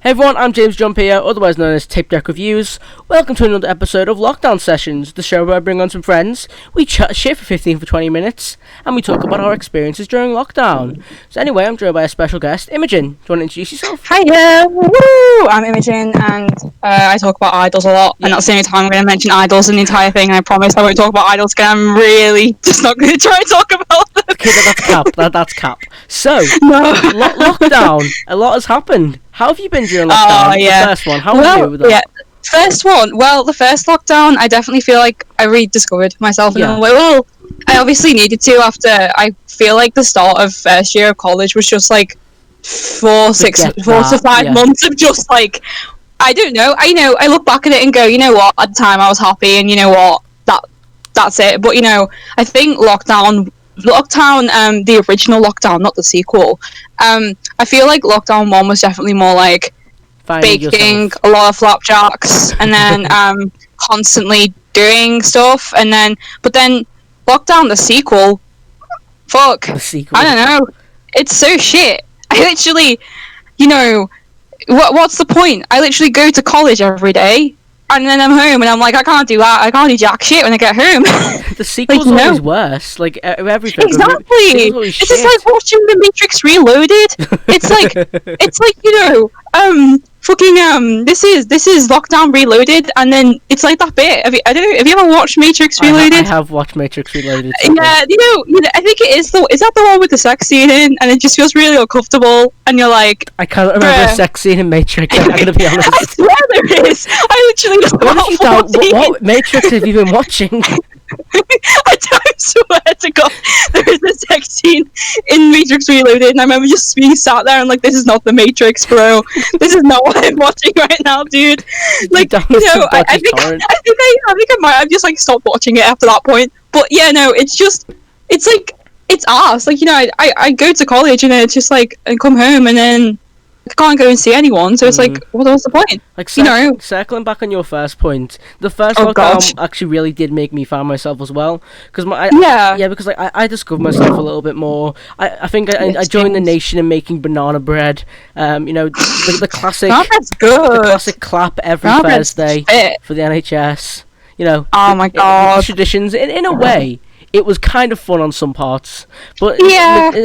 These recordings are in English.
Hey everyone, I'm James Jump here, otherwise known as Tape Deck Reviews. Welcome to another episode of Lockdown Sessions, the show where I bring on some friends, we chat shit for 15 to 20 minutes, and we talk about our experiences during lockdown. So anyway, I'm joined by a special guest, Imogen. Do you want to introduce yourself? Hiya! Woo! I'm Imogen, and I talk about idols a lot, and that's the only time I'm going to mention idols in the entire thing, and I promise I won't talk about idols again. I'm really just not going to try and talk about them. Okay, that's cap. That's cap. So, lockdown. A lot has happened. How have you been during lockdown? Yeah. The first one. How were you with that? Yeah. First one. Well, the first lockdown, I definitely feel like I rediscovered myself in a way. Well, I obviously needed to after. I feel like the start of first year of college was just like 4 to 5 months of just like, I don't know. I look back at it and go, you know what? At the time I was happy, and you know what? That's it. But I think lockdown, the original lockdown, not the sequel. I feel like lockdown 1 was definitely more like baking a lot of flapjacks and then constantly doing stuff, but then lockdown the sequel, I don't know, it's so shit. I literally, what's the point? I literally go to college every day and then I'm home and I'm like, I can't do that, I can't do jack shit when I get home. The sequel's always worse, like everything. Exactly. It's just like watching The Matrix Reloaded. It's like fucking this is Lockdown Reloaded, and then it's like that bit. Have you ever watched Matrix Reloaded? I have watched Matrix Reloaded. Yeah, I think it is is that the one with the sex scene in, and it just feels really uncomfortable, and you're like, I can't remember a sex scene in Matrix. I'm gonna be honest. I swear there is. I literally just what Matrix have you been watching? I swear to God, there is a sex scene in Matrix Reloaded, and I remember just being sat there and like, this is not the Matrix, bro. This is not what I'm watching right now, dude. Like, I think I might have just like stopped watching it after that point. But yeah, no, it's like, it's ass. Like, I go to college and then it's just like, I come home and then I can't go and see anyone, so it's like, what's the point? Like, circling back on your first point, the first lockdown actually really did make me find myself as well, because because I discovered myself a little bit more. I think I joined the nation in making banana bread. The classic, the classic clap every Thursday for the NHS. Oh my God, traditions in a way. It was kind of fun on some parts, but in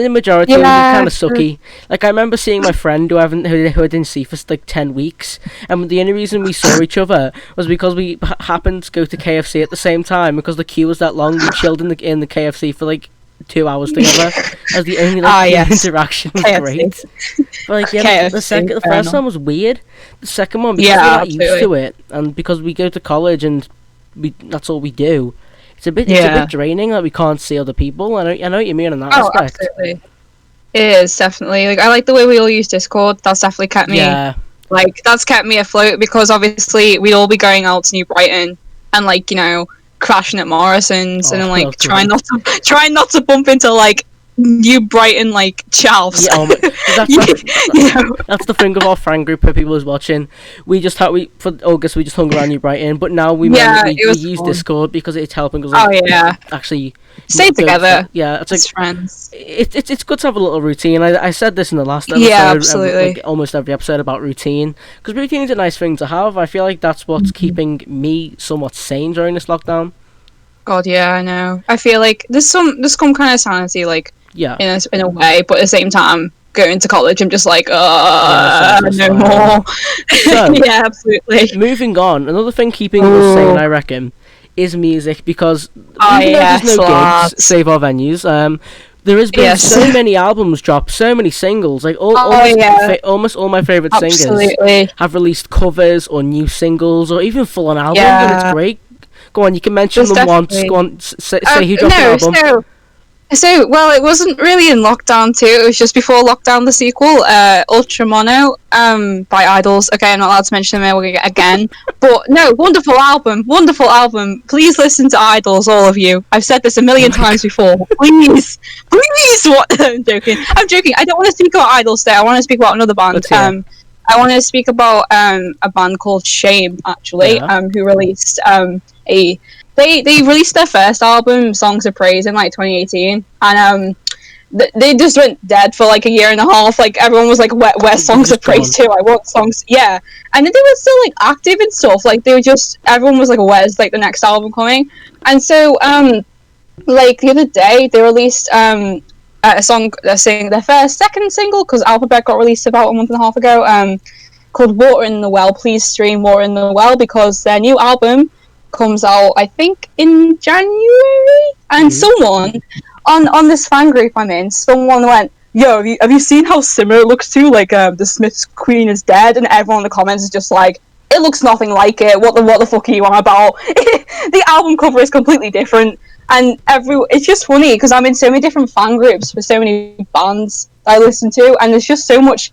the majority it was kind of sucky. Like, I remember seeing my friend who I didn't see for like 10 weeks, and the only reason we saw each other was because we happened to go to KFC at the same time. Because the queue was that long, we chilled in the KFC for like 2 hours together as the only interaction. Was KFC. Great. But like, the first one was weird. The second one, because we got used to it, and because we go to college and that's all we do. It's a bit draining that we can't see other people. I know what you mean in that aspect. Absolutely. It is, definitely. Like, I like the way we all use Discord. That's definitely kept me that's kept me afloat, because obviously we'd all be going out to New Brighton and like, crashing at Morrison's and then like trying not to bump into like New Brighton like chavs. That's the thing of our friend group of people who's watching. For August we just hung around New Brighton, but now we use Discord because it's helping us actually stay together. It's like friends. It's good to have a little routine. I said this in the last episode. Yeah, absolutely. Like, almost every episode about routine, because routine is a nice thing to have. I feel like that's what's keeping me somewhat sane during this lockdown. God, yeah, I know. I feel like there's some kind of sanity, like, in a way, but at the same time, going to college, I'm just like, no more. So, yeah, absolutely. Moving on, another thing keeping us sane, I reckon, is music, because even though there's no gigs, save our venues, there has been so many albums dropped, so many singles, like almost all my favourite singers have released covers or new singles or even full-on albums, and it's great. Go on, you can mention them once. Go on, say who dropped the album. So, well, it wasn't really in lockdown 2, it was just before lockdown, the sequel, Ultra Mono, by Idols. Okay, I'm not allowed to mention them again, but no, wonderful album, please listen to Idols, all of you. I've said this a million times before, please, what? I'm joking, I don't want to speak about Idols today, I want to speak about another band. I want to speak about a band called Shame, actually, who released They released their first album, Songs of Praise, in like 2018, and they just went dead for like a year and a half. Like everyone was like, where songs of praise to? I want songs, yeah. And then they were still like active and stuff. Like they were just, everyone was like, where's like the next album coming? And so like the other day they released a song, their second single, because Alphabet got released about a month and a half ago, called Water in the Well. Please stream Water in the Well, because their new album comes out, I think, in January. And someone on this fan group I'm in, someone went, yo, have you seen how similar it looks to, like, the Smiths' Queen is Dead? And everyone in the comments is just like, it looks nothing like it. What the fuck are you on about? The album cover is completely different. And it's just funny, because I'm in so many different fan groups for so many bands I listen to, and there's just so much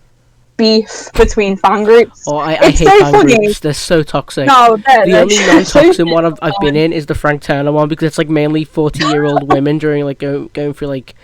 beef between fan groups. Oh, I hate so fan funny. groups. They're so toxic. No, the only non-toxic one I've been in is the Frank Turner one, because it's like mainly 40-year-old women during like going through like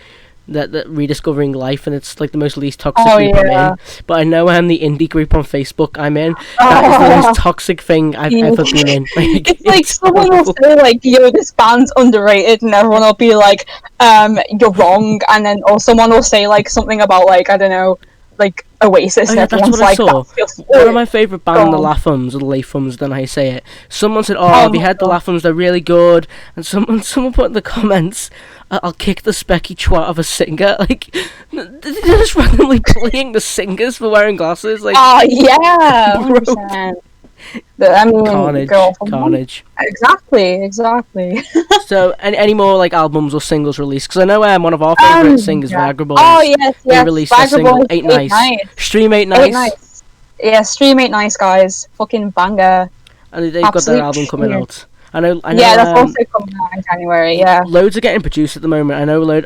that rediscovering life, and it's like the most least toxic group I'm in. But I know the indie group on Facebook I'm in. That is the most toxic thing I've ever been in. Like, it's like someone will say like, yo, this band's underrated, and everyone will be like, you're wrong. And then, or someone will say like something about like, I don't know, like Oasis, and that's what I saw. One of my favourite bands, the Lathums, or the Lathums, don't know how you say it. Someone said, have you heard the Lathums? They're really good. And someone put in the comments, I'll kick the specky twat of a singer. Like, they're just randomly bullying the singers for wearing glasses. Like, oh yeah, 100%. I mean, carnage. Exactly. So, any more like albums or singles released? Because I know one of our favourite singers, Vagabond. Oh yes. They released a single, Ain't Nice. Stream Ain't Nice. Yeah, Stream Ain't Nice, guys. Fucking banger. And they've got their album coming out. I know. Yeah, that's also coming out in January. Yeah. Loads are getting produced at the moment. I know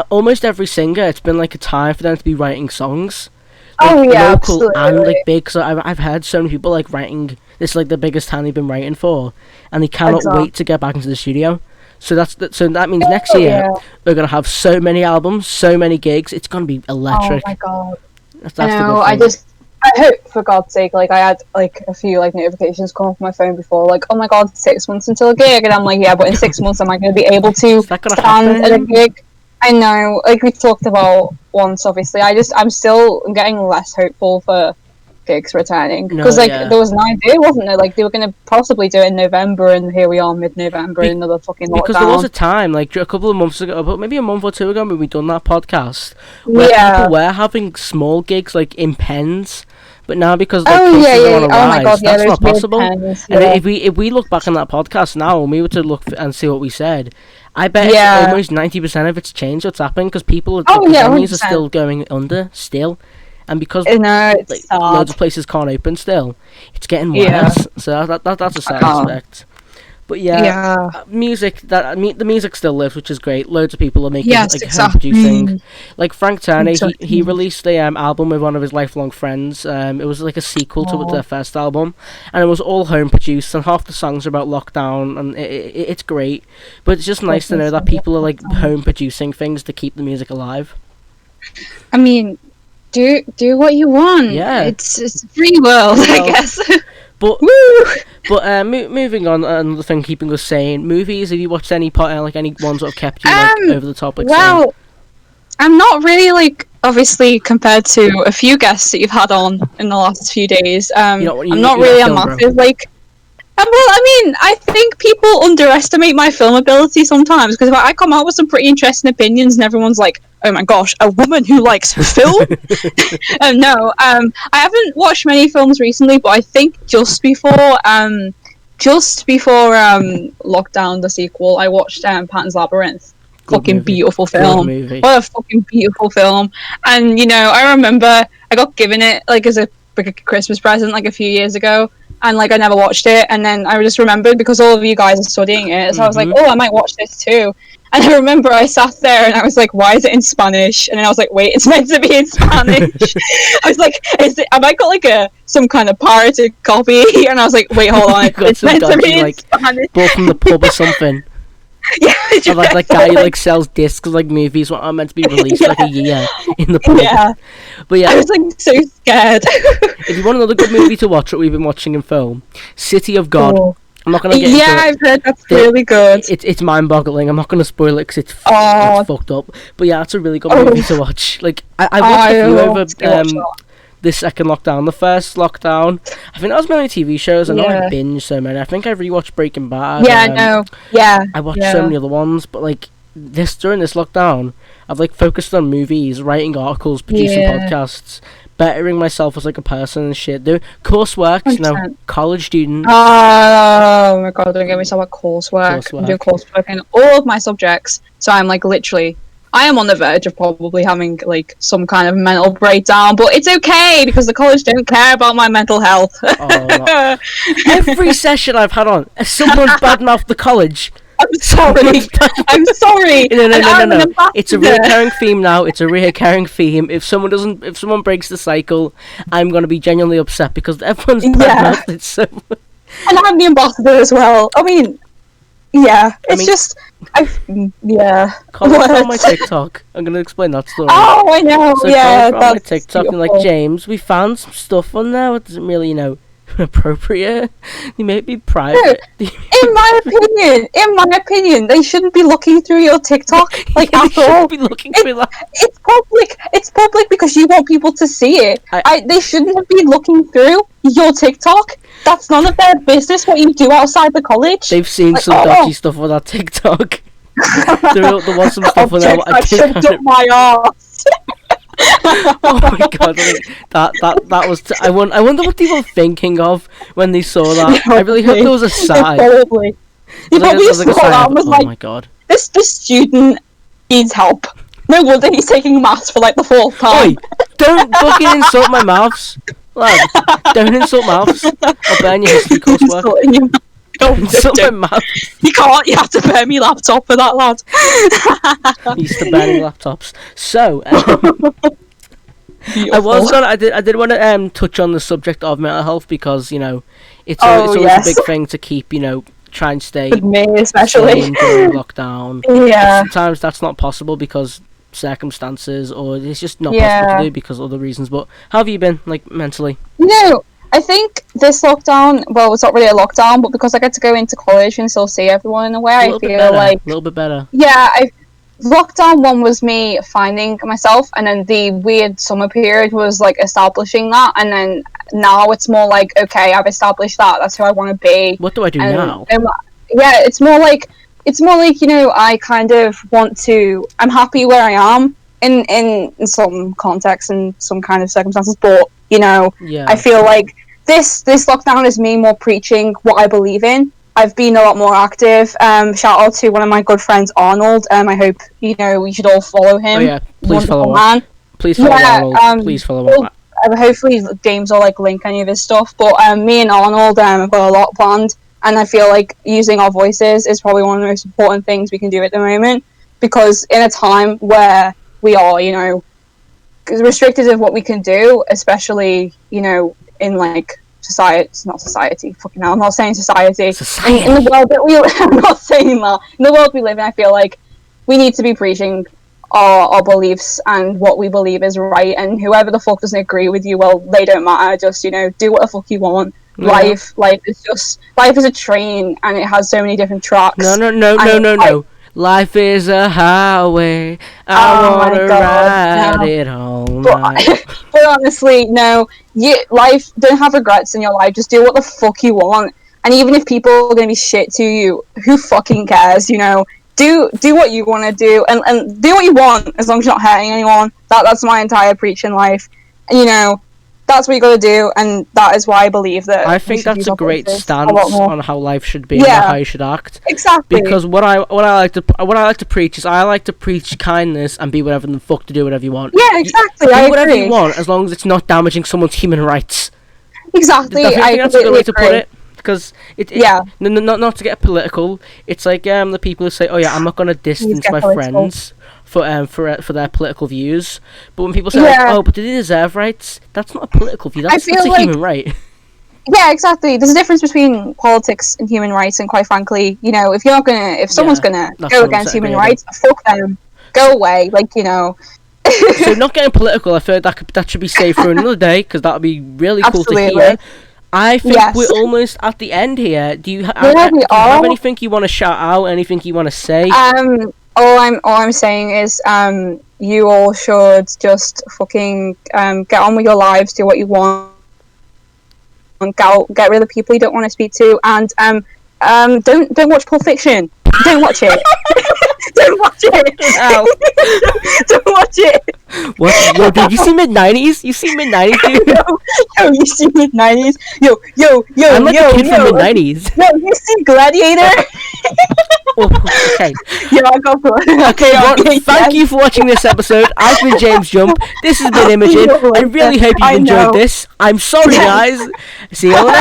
almost every singer, it's been like a time for them to be writing songs. Like, local absolutely. And like big. So I've heard so many people like writing. This is like the biggest time they've been writing for, and they cannot wait to get back into the studio. So that means next year we're gonna have so many albums, so many gigs. It's gonna be electric. Oh my god! That's I know. I hope, for God's sake, like I had like a few like notifications come off my phone before, like, oh my god, 6 months until a gig, and I'm like, yeah, but in 6 months am I going to be able to stand at a gig? I know, like we talked about once, obviously. I'm still getting less hopeful for gigs returning, because there was an idea, wasn't there? Like they were going to possibly do it in November, and here we are mid-November, another fucking lockdown. Because there was a time, like a couple of months ago, but maybe a month or two ago, when we done that podcast, where people were having small gigs like in pens. But now, because like, on a rise, that's not possible. Pens, and if we look back on that podcast now, and we were to look and see what we said, I bet almost 90% of it's changed what's happened, because people, companies are still going under still, and because loads of places can't open still, it's getting worse. So that's a sad aspect. But music, the music still lives, which is great. Loads of people are making home producing. Like Frank Turner, he released a album with one of his lifelong friends. It was like a sequel to their first album, and it was all home produced, and half the songs are about lockdown, and it's great. But it's just nice to know that people are like home producing things to keep the music alive. I mean, do what you want. Yeah, it's a free world, I guess. But moving on, another thing keeping us sane. Movies. Have you watched any any ones that have kept you over the top? Well, I'm not really obviously compared to a few guests that you've had on in the last few days. I'm not really a massive well, I mean, I think people underestimate my film ability sometimes, because I come out with some pretty interesting opinions, and everyone's like, "Oh my gosh, a woman who likes film?" No, I haven't watched many films recently, but I think just before lockdown, the sequel, I watched Pan's Labyrinth. Beautiful film. What a fucking beautiful film. And I remember I got given it as a Christmas present a few years ago. And I never watched it, and then I just remembered because all of you guys are studying it, so I was like, oh, I might watch this too. And I remember I sat there and I was like, why is it in Spanish? And then I was like, wait, it's meant to be in Spanish. I was like, have I got some kind of pirated copy? And I was like, wait, hold on, it's meant to be in Spanish. Bought from the pub or something. Yeah, or that guy who sells discs movies are meant to be released a year in the pub. Yeah, but I was so scared. If you want another good movie to watch, what we've been watching in film, City of God I'm not gonna get into it. I've heard that's really good. It's mind-boggling. I'm not gonna spoil it because it's fucked up. But yeah, it's a really good movie to watch. Like I watched a few over this second lockdown. The first lockdown, I think that was mainly TV shows. I know I binged so many. I think I rewatched Breaking Bad. I watched so many other ones, but like during this lockdown, I've like focused on movies, writing articles, producing podcasts, bettering myself as like a person and shit. Doing coursework, you know, college student. Oh my god, don't get me started about coursework. I'm doing coursework in all of my subjects, so I'm like literally, I am on the verge of probably having like some kind of mental breakdown, but it's okay because the college don't care about my mental health. Every session I've had on, someone badmouthed the college. I'm sorry. I'm sorry. No. It's a recurring theme now. It's a recurring theme. If someone breaks the cycle, I'm gonna be genuinely upset because everyone's badmouthed it so much. And I'm the ambassador as well. I mean, Comment on my TikTok. I'm gonna explain that story. Oh, I know. So yeah, that's on my TikTok and like, James, we found some stuff on there that doesn't really, appropriate. They may be private. In my opinion, they shouldn't be looking through your TikTok. Like they after all, be looking through that. It's public. It's public because you want people to see it. They shouldn't be looking through your TikTok. That's none of their business what you do outside the college. They've seen some dodgy stuff on that TikTok. there was some stuff on there. I shoved up my arse. Oh my god! That was. I wonder what they were thinking of when they saw that. I really hope there was a sign. Probably. You probably saw that and was oh like, my god! This student needs help. No wonder he's taking maths for like the 4th time. Oi, don't fucking insult my mouths, lad. Don't insult mouths. I'll burn your history coursework. Don't insult my mouth. You can't. You have to burn me laptop for that, lad. Used to burning laptops. So, I did want to touch on the subject of mental health because it's always a big thing to keep try and stay. With me especially sane during lockdown. Yeah. Sometimes that's not possible because circumstances, or it's just not possible to do because of other reasons. But how have you been, like, mentally? No, I think this lockdown, well, it's not really a lockdown, but because I get to go into college and still see everyone in a way, I feel like a little bit better. Yeah, lockdown 1 was me finding myself, and then the weird summer period was like establishing that, and then now it's more like, okay, I've established that, that's who I want to be. What do I do now? Yeah, it's more like I kind of want to, I'm happy where I am in some context and some kind of circumstances, but I feel like this lockdown is me more preaching what I believe in. I've been a lot more active. Shout out to one of my good friends, Arnold. I hope we should all follow him. Oh yeah, please follow man. Please follow Arnold. Please follow him. Hopefully James will link any of his stuff. But me and Arnold have got a lot planned, and I feel like using our voices is probably one of the most important things we can do at the moment, because in a time where we are restricted of what we can do, especially in like society, not society, fucking hell, I'm not saying society. In the world that we I'm not saying that. In the world we live in, I feel like we need to be preaching our beliefs and what we believe is right, and whoever the fuck doesn't agree with you, well, they don't matter. Just do what the fuck you want. Yeah. Life is a train, and it has so many different tracks. No. Life is a highway. I wanna ride it all night. But honestly, no. Life, don't have regrets in your life. Just do what the fuck you want. And even if people are gonna be shit to you, who fucking cares? Do what you want to do, and do what you want as long as you're not hurting anyone. That's my entire preach in life. And that's what you got to do, and that is why I believe that. I think that's a great stance on how life should be and how you should act. Exactly. Because what I like to preach is I like to preach kindness and be whatever the fuck to do whatever you want. Yeah, exactly. Do whatever you want as long as it's not damaging someone's human rights. Exactly. I think that's a good way to put it. Because not to get political, it's like the people who say, "Oh yeah, I'm not gonna distance my friends for their political views," but when people say, "Oh, but do they deserve rights?" That's not a political view. That's a human right. Yeah, exactly. There's a difference between politics and human rights, and quite frankly, if someone's gonna go against human rights, fuck them, go away. So not getting political, I feel like that should be saved for another day, because that would be really cool to hear. I think Yes. we're almost at the end here. Do you, we do you are. have anything you want to shout out? Anything you want to say? All I'm saying is, you all should just fucking get on with your lives, do what you want, get rid of the people you don't want to speak to, and don't watch Pulp Fiction. Don't watch it. Don't watch it. Ow. Don't watch it. What? Yo, dude, you see mid-90s? You see mid-90s, dude? Yo, you see mid-90s? Yo, I'm like a kid from mid-90s. Yo, you see Gladiator? Oh, okay. Yeah, I got it. Okay, well, thank you for watching this episode. I've been James Jump. This has been Imogen. I really hope you've enjoyed this. I'm sorry, guys. See you later.